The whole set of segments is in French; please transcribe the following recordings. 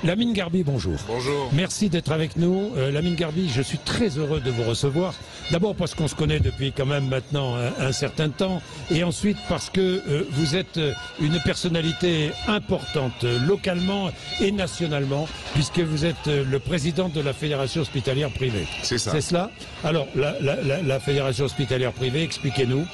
Lamine Garbi, bonjour. Bonjour. Merci d'être avec nous. Lamine Garbi, je suis très heureux de vous recevoir. D'abord parce qu'on se connaît depuis quand même maintenant un certain temps. Et ensuite parce que vous êtes une personnalité importante localement et nationalement, puisque vous êtes le président de la Fédération hospitalière privée. C'est ça. C'est cela? Alors, la Fédération hospitalière privée, expliquez-nous.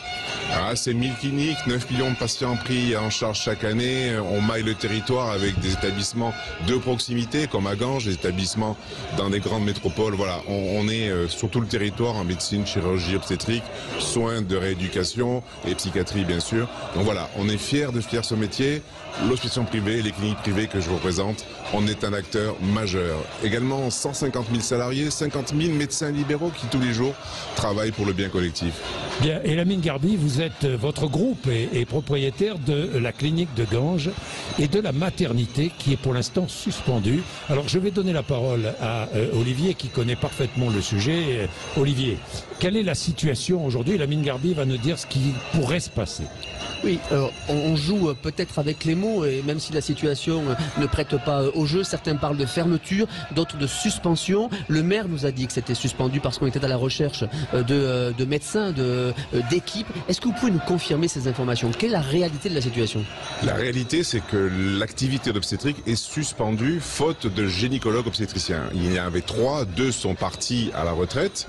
C'est 1000 cliniques, 9 millions de patients pris en charge chaque année. On maille le territoire avec des établissements de proximité, comme à Ganges, des établissements dans des grandes métropoles. Voilà, on est sur tout le territoire en médecine, chirurgie, obstétrique, soins de rééducation et psychiatrie, bien sûr. Donc voilà, on est fiers de faire ce métier. L'hospitation privée, les cliniques privées que je représente, on est un acteur majeur. Également 150 000 salariés, 50 000 médecins libéraux qui tous les jours travaillent pour le bien collectif. Bien, et Lamine Garbi, votre groupe est propriétaire de la clinique de Ganges et de la maternité qui est pour l'instant suspendue. Alors je vais donner la parole à Olivier qui connaît parfaitement le sujet. Olivier, quelle est la situation aujourd'hui? Lamine Garbi va nous dire ce qui pourrait se passer. Oui, on joue peut-être avec les mots, et même si la situation ne prête pas au jeu, certains parlent de fermeture, d'autres de suspension. Le maire nous a dit que c'était suspendu parce qu'on était à la recherche de médecins, d'équipes. Est-ce que vous pouvez nous confirmer ces informations? Quelle est la réalité de la situation? La réalité, c'est que l'activité d'obstétrique est suspendue faute de gynécologues obstétriciens. Il y en avait 3, 2 sont partis à la retraite.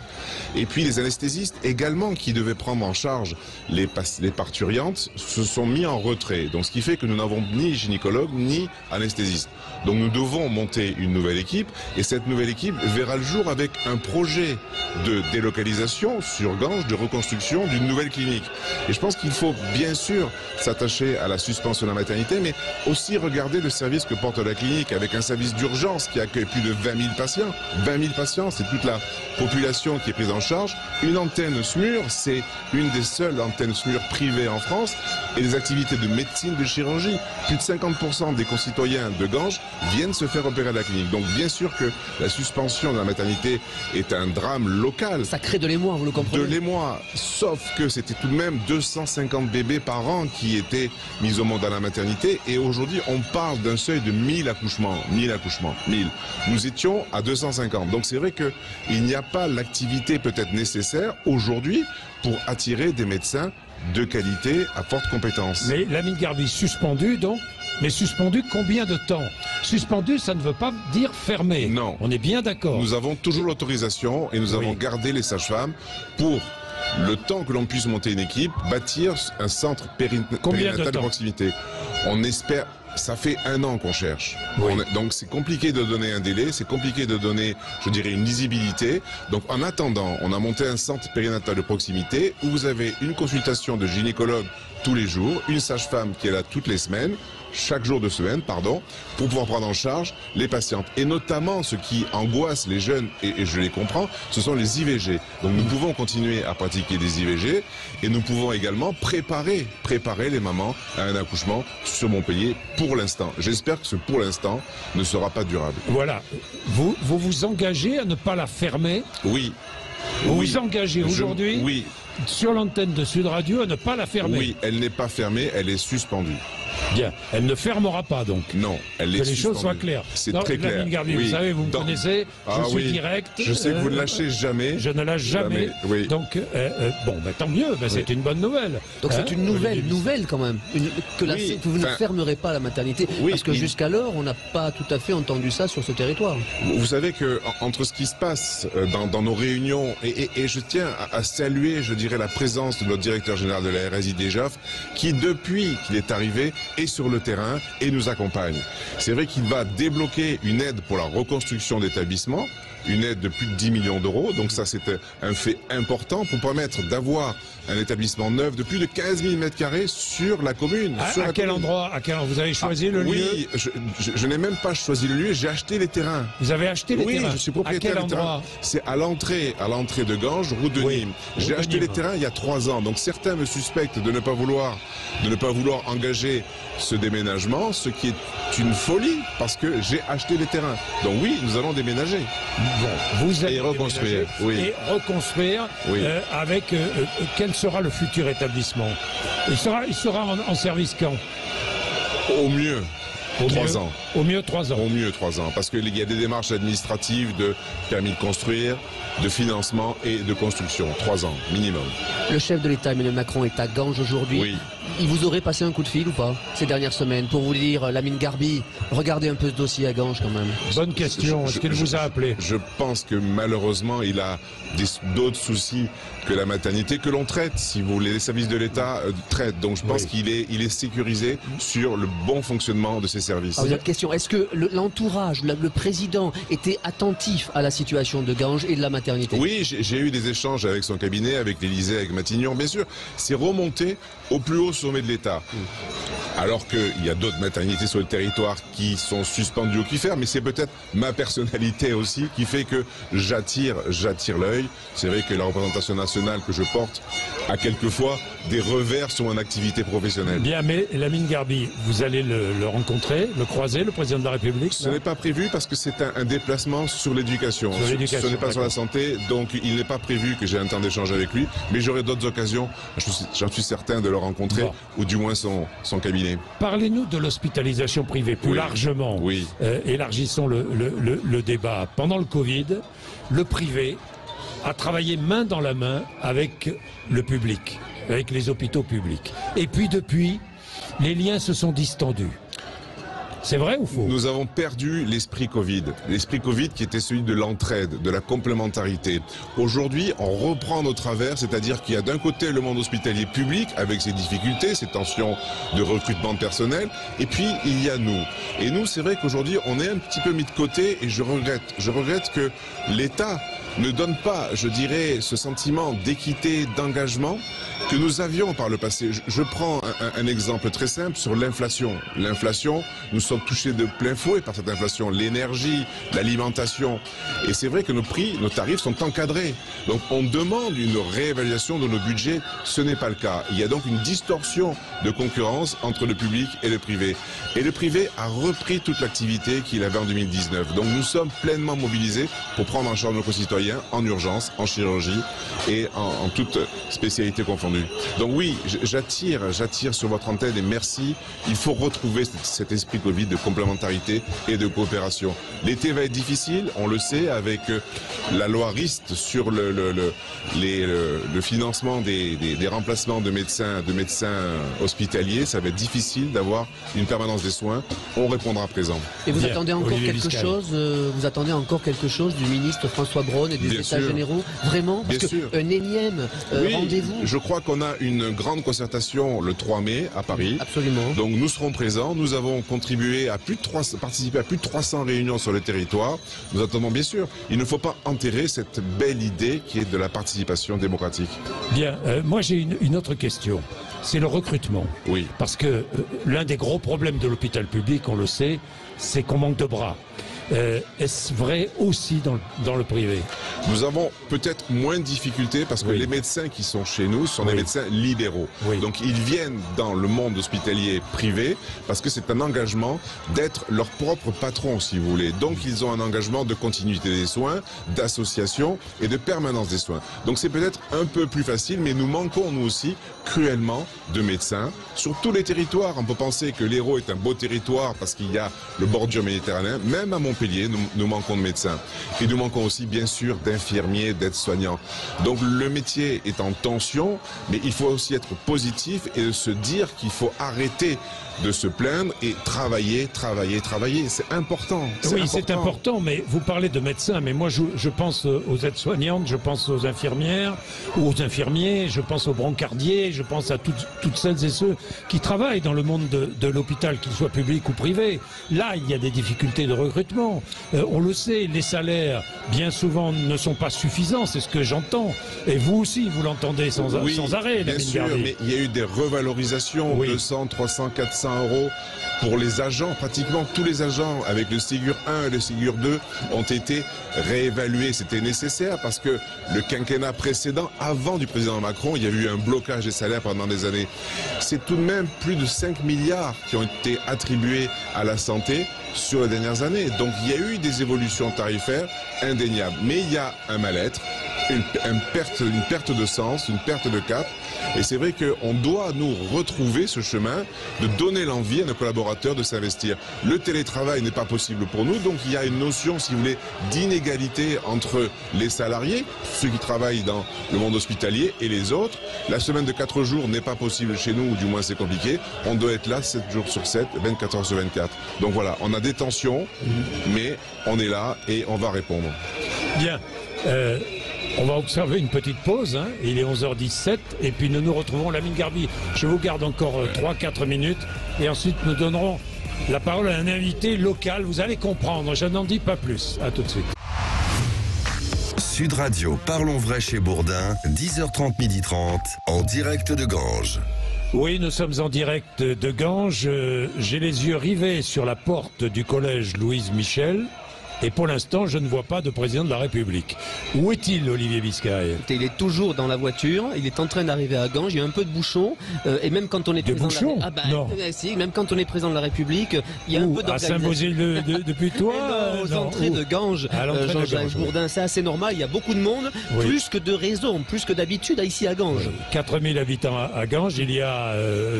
Et puis les anesthésistes également qui devaient prendre en charge les parturientes se sont mis en retrait. Donc ce qui fait que nous n'avons ni gynécologue ni anesthésiste. Donc nous devons monter une nouvelle équipe et cette nouvelle équipe verra le jour avec un projet de délocalisation sur Ganges, de reconstruction d'une nouvelle clinique. Et je pense qu'il faut bien sûr s'attacher à la suspension de la maternité, mais aussi regarder le service que porte la clinique avec un service d'urgence qui accueille plus de 20 000 patients. 20 000 patients, c'est toute la population qui est prise en charge. Une antenne SMUR, c'est une des seules antennes SMUR privées en France. Et les activités de médecine, de chirurgie, plus de 50% des concitoyens de Ganges viennent se faire opérer à la clinique. Donc bien sûr que la suspension de la maternité est un drame local. Ça crée de l'émoi, vous le comprenez? De l'émoi, sauf que c'était tout de même 250 bébés par an qui étaient mis au monde à la maternité. Et aujourd'hui, on parle d'un seuil de 1000 accouchements. 1000 accouchements, 1000. Nous étions à 250. Donc c'est vrai qu'il n'y a pas l'activité peut-être nécessaire aujourd'hui pour attirer des médecins de qualité à forte compétence. Mais Lamine Garbi, suspendu donc, mais suspendu combien de temps? Suspendu, ça ne veut pas dire fermé. Non. On est bien d'accord. Nous avons toujours l'autorisation et nous avons gardé les sages-femmes pour le temps que l'on puisse monter une équipe, bâtir un centre périnatal de proximité. On espère. Ça fait 1 an qu'on cherche. Oui. Donc c'est compliqué de donner un délai, c'est compliqué de donner, je dirais, une lisibilité. Donc en attendant, on a monté un centre périnatal de proximité où vous avez une consultation de gynécologue tous les jours, une sage-femme qui est là toutes les semaines, chaque jour de semaine, pardon, pour pouvoir prendre en charge les patientes. Et notamment, ce qui angoisse les jeunes, et je les comprends, ce sont les IVG. Donc nous pouvons continuer à pratiquer des IVG et nous pouvons également préparer les mamans à un accouchement sur Montpellier pour l'instant. J'espère que ce pour l'instant ne sera pas durable. Voilà. Vous vous engagez à ne pas la fermer? Oui. Vous vous engagez aujourd'hui? Oui. Sur l'antenne de Sud Radio à ne pas la fermer? Oui, elle n'est pas fermée, elle est suspendue. Bien, elle ne fermera pas donc. Non, elle est que les suspendue. choses soient claires. C'est très clair. Lamine Garbi, vous savez, vous me connaissez, je suis direct. Je sais que vous ne lâchez jamais. Je ne lâche jamais. Oui. Donc, tant mieux, c'est une bonne nouvelle. Donc c'est une nouvelle quand même, que vous ne fermerez pas la maternité, parce que jusqu'alors, on n'a pas tout à fait entendu ça sur ce territoire. Vous savez que entre ce qui se passe dans nos réunions, et je tiens à saluer, je dirais, la présence de notre directeur général de la RSI DGAF, qui depuis qu'il est arrivé, est sur le terrain et nous accompagne. C'est vrai qu'il va débloquer une aide pour la reconstruction d'établissements, une aide de plus de 10 millions d'euros. Donc ça, c'est un fait important pour permettre d'avoir un établissement neuf de plus de 15 000 m² sur la commune. À quel endroit vous avez choisi le lieu? Oui, je n'ai même pas choisi le lieu, j'ai acheté les terrains. Vous avez acheté les terrains? Oui, je suis propriétaire des terrains. C'est à l'entrée de Ganges, route de Nîmes. J'ai acheté les terrains il y a 3 ans. Donc certains me suspectent de ne pas vouloir engager ce déménagement, ce qui est une folie parce que j'ai acheté les terrains. Donc oui, nous allons déménager. Bon, vous allez reconstruire. Et reconstruire avec quel sera le futur établissement? Il sera en service quand? Au mieux. 3 ans. Au mieux 3 ans. Au mieux 3 ans, parce qu'il y a des démarches administratives de permis de construire, de financement et de construction. 3 ans, minimum. Le chef de l'État, Emmanuel Macron, est à Ganges aujourd'hui. Oui. Il vous aurait passé un coup de fil ou pas ces dernières semaines pour vous dire, Lamine Garbi, regardez un peu ce dossier à Ganges quand même. Bonne question. Est-ce qu'il vous a appelé? Je pense que malheureusement, il a d'autres soucis que la maternité que l'on traite, si vous voulez. Les services de l'État traitent. Donc je pense qu'il est sécurisé sur le bon fonctionnement de ces services. Alors, une autre question, est-ce que l'entourage, le président était attentif à la situation de Ganges et de la maternité? Oui, j'ai eu des échanges avec son cabinet, avec l'Élysée, avec Matignon, bien sûr. C'est remonté au plus haut sommet de l'État. Alors qu'il y a d'autres maternités sur le territoire qui sont suspendues ou qui ferment, mais c'est peut-être ma personnalité aussi qui fait que j'attire l'œil. C'est vrai que la représentation nationale que je porte a quelquefois des revers sur mon activité professionnelle. Bien, mais Lamine Garbi, vous allez le rencontrer, le croiser, le président de la République? Ce n'est pas prévu parce que c'est un déplacement sur l'éducation. Ce n'est pas sur la santé, donc il n'est pas prévu que j'ai un temps d'échange avec lui, mais j'aurai d'autres occasions, j'en suis certain, de le rencontrer, ou du moins son cabinet. Parlez-nous de l'hospitalisation privée plus largement. Oui. Élargissons le débat. Pendant le Covid, le privé a travaillé main dans la main avec le public, avec les hôpitaux publics. Et puis depuis, les liens se sont distendus. C'est vrai ou faux? Nous avons perdu l'esprit Covid. L'esprit Covid qui était celui de l'entraide, de la complémentarité. Aujourd'hui, on reprend nos travers, c'est-à-dire qu'il y a d'un côté le monde hospitalier public avec ses difficultés, ses tensions de recrutement de personnel, et puis il y a nous. Et nous, c'est vrai qu'aujourd'hui, on est un petit peu mis de côté et je regrette que l'État ne donne pas, je dirais, ce sentiment d'équité, d'engagement que nous avions par le passé. Je prends un exemple très simple sur l'inflation. L'inflation, nous sommes touchés de plein fouet par cette inflation. L'énergie, l'alimentation. Et c'est vrai que nos prix, nos tarifs sont encadrés. Donc on demande une réévaluation de nos budgets. Ce n'est pas le cas. Il y a donc une distorsion de concurrence entre le public et le privé. Et le privé a repris toute l'activité qu'il avait en 2019. Donc nous sommes pleinement mobilisés pour prendre en charge nos concitoyens en urgence, en chirurgie et en toute spécialité confondue. Donc oui, j'attire sur votre antenne et merci. Il faut retrouver cet esprit Covid de complémentarité et de coopération. L'été va être difficile, on le sait, avec la loi RIST sur le financement des remplacements de médecins hospitaliers. Ça va être difficile d'avoir une permanence des soins. On répondra présent. Et vous attendez encore quelque chose vous attendez encore quelque chose du ministre François Braun et des États généraux? Vraiment? Parce qu'un énième rendez-vous. Je crois qu'on a une grande concertation le 3 mai à Paris. Absolument. Donc nous serons présents. Nous avons contribué à participé à plus de 300 réunions sur le territoire. Nous attendons bien sûr. Il ne faut pas enterrer cette belle idée qui est de la participation démocratique. Bien. Moi j'ai une autre question. C'est le recrutement. Oui. Parce que l'un des gros problèmes de l'hôpital public, on le sait, c'est qu'on manque de bras. Est-ce vrai aussi dans le privé? Nous avons peut-être moins de difficultés parce que les médecins qui sont chez nous sont des médecins libéraux. Donc ils viennent dans le monde hospitalier privé parce que c'est un engagement d'être leur propre patron, si vous voulez. Donc ils ont un engagement de continuité des soins, d'association et de permanence des soins. Donc c'est peut-être un peu plus facile, mais nous manquons nous aussi cruellement de médecins sur tous les territoires. On peut penser que l'Hérault est un beau territoire parce qu'il y a le bordure méditerranéen. Même à Montpellier, nous manquons de médecins. Et nous manquons aussi, bien sûr, d'infirmiers, d'aides-soignants. Donc le métier est en tension, mais il faut aussi être positif et se dire qu'il faut arrêter de se plaindre et travailler. C'est important. Oui, c'est important, mais vous parlez de médecins, mais moi je pense aux aides-soignantes, je pense aux infirmières ou aux infirmiers, je pense aux brancardiers, je pense à toutes celles et ceux qui travaillent dans le monde de l'hôpital, qu'il soit public ou privé. Là, il y a des difficultés de recrutement. On le sait, les salaires, bien souvent, ne sont pas suffisants, c'est ce que j'entends. Et vous aussi, vous l'entendez sans arrêt. Bien sûr, mais il y a eu des revalorisations, 200, 300, 400 euros pour les agents. Pratiquement tous les agents avec le Ségur 1 et le Ségur 2 ont été réévalués. C'était nécessaire parce que le quinquennat précédent, avant du président Macron, il y a eu un blocage des salaires pendant des années. C'est tout de même plus de 5 milliards qui ont été attribués à la santé sur les dernières années. Donc il y a eu des évolutions tarifaires indéniables. Mais il y a un mal-être, une perte de sens, une perte de cap. Et c'est vrai qu'on doit nous retrouver ce chemin de donner donner l'envie à nos collaborateurs de s'investir. Le télétravail n'est pas possible pour nous, donc il y a une notion, si vous voulez, d'inégalité entre les salariés, ceux qui travaillent dans le monde hospitalier, et les autres. La semaine de 4 jours n'est pas possible chez nous, ou du moins c'est compliqué. On doit être là 7 jours sur 7, 24 heures sur 24. Donc voilà, on a des tensions, mais on est là et on va répondre. Bien. On va observer une petite pause, hein. Il est 11h17 et puis nous nous retrouvons Lamine Garbi. Je vous garde encore 3-4 minutes et ensuite nous donnerons la parole à un invité local. Vous allez comprendre, je n'en dis pas plus. À tout de suite. Sud Radio, Parlons Vrai chez Bourdin, 10h30, 12h30, en direct de Ganges. Oui, nous sommes en direct de Ganges. J'ai les yeux rivés sur la porte du collège Louise Michel. Et pour l'instant, je ne vois pas de président de la République. Où est-il, Olivier Biscay? Il est toujours dans la voiture, il est en train d'arriver à Ganges, il y a un peu de bouchons, et même quand on est président de la... Non. Si, même quand on est président de la République, il y a un peu d'organisation. À Saint-Beauzile depuis toi aux entrées de Ganges, Jean-Jacques Bourdin, c'est assez normal, il y a beaucoup de monde, plus que de raison, plus que d'habitude ici à Ganges. 4000 habitants à Ganges, il y a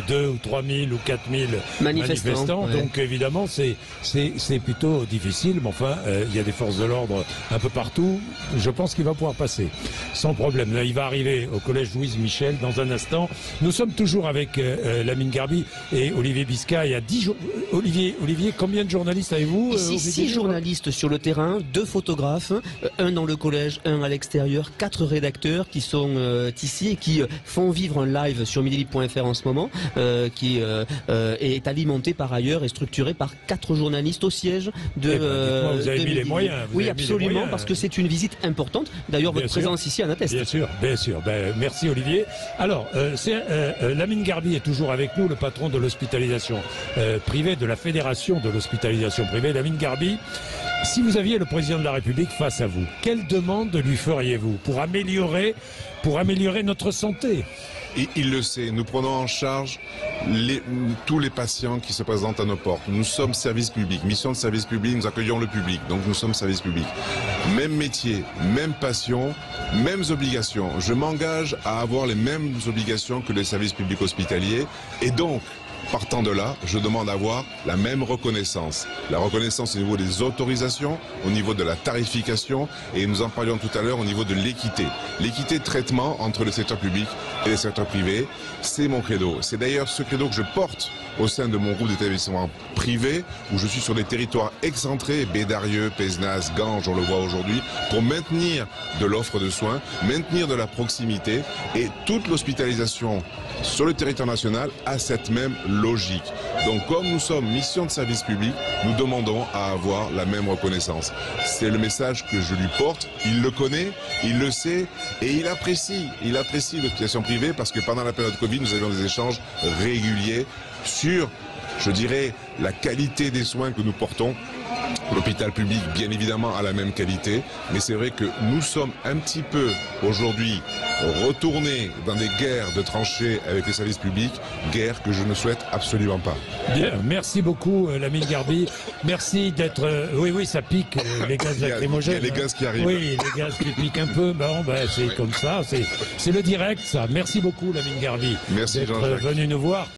2 ou 3000 ou 4000 manifestants, donc évidemment c'est plutôt difficile, mais enfin... il y a des forces de l'ordre un peu partout. Je pense qu'il va pouvoir passer sans problème. Là, il va arriver au collège Louise Michel dans un instant. Nous sommes toujours avec Lamine Garbi et Olivier Biscay. Il y a 10 jours. Olivier, combien de journalistes avez-vous? Ici, 6 journalistes sur le terrain, 2 photographes, un dans le collège, un à l'extérieur, 4 rédacteurs qui sont ici et qui font vivre un live sur midilibre.fr en ce moment, qui est alimenté par ailleurs et structuré par 4 journalistes au siège de... vous avez mis les moyens. Oui, absolument, parce que c'est une visite importante. D'ailleurs, votre présence ici en atteste. Bien sûr, bien sûr. Merci Olivier. Alors, Lamine Garbi est toujours avec nous, le patron de l'hospitalisation privée, de la Fédération de l'hospitalisation privée. Lamine Garbi, si vous aviez le président de la République face à vous, quelle demande lui feriez-vous pour améliorer notre santé? Et il le sait, nous prenons en charge tous les patients qui se présentent à nos portes. Nous sommes service public, mission de service public, nous accueillons le public, donc nous sommes service public. Même métier, même passion, mêmes obligations. Je m'engage à avoir les mêmes obligations que les services publics hospitaliers et donc... Partant de là, je demande à avoir la même reconnaissance. La reconnaissance au niveau des autorisations, au niveau de la tarification et nous en parlions tout à l'heure au niveau de l'équité. L'équité de traitement entre le secteur public et le secteur privé, c'est mon credo. C'est d'ailleurs ce credo que je porte au sein de mon groupe d'établissements privés où je suis sur des territoires excentrés, Bédarieux, Pézenas, Ganges, on le voit aujourd'hui, pour maintenir de l'offre de soins, maintenir de la proximité et toute l'hospitalisation sur le territoire national a cette même logique. Donc comme nous sommes mission de service public, nous demandons à avoir la même reconnaissance. C'est le message que je lui porte, il le connaît, il le sait et il apprécie l'hospitalisation privée parce que pendant la période Covid, nous avions des échanges réguliers sur, je dirais, la qualité des soins que nous portons. L'hôpital public, bien évidemment, a la même qualité, mais c'est vrai que nous sommes un petit peu, aujourd'hui, retournés dans des guerres de tranchées avec les services publics, guerres que je ne souhaite absolument pas. Bien, merci beaucoup, Lamine Garbi. Merci d'être... Oui, ça pique, les gaz lacrymogènes. Il y a les gaz qui arrivent. Oui, les gaz qui piquent un peu. Bon, c'est comme ça, c'est le direct, ça. Merci beaucoup, Lamine Garbi. Merci, d'être Jean-Jacques. venu nous voir.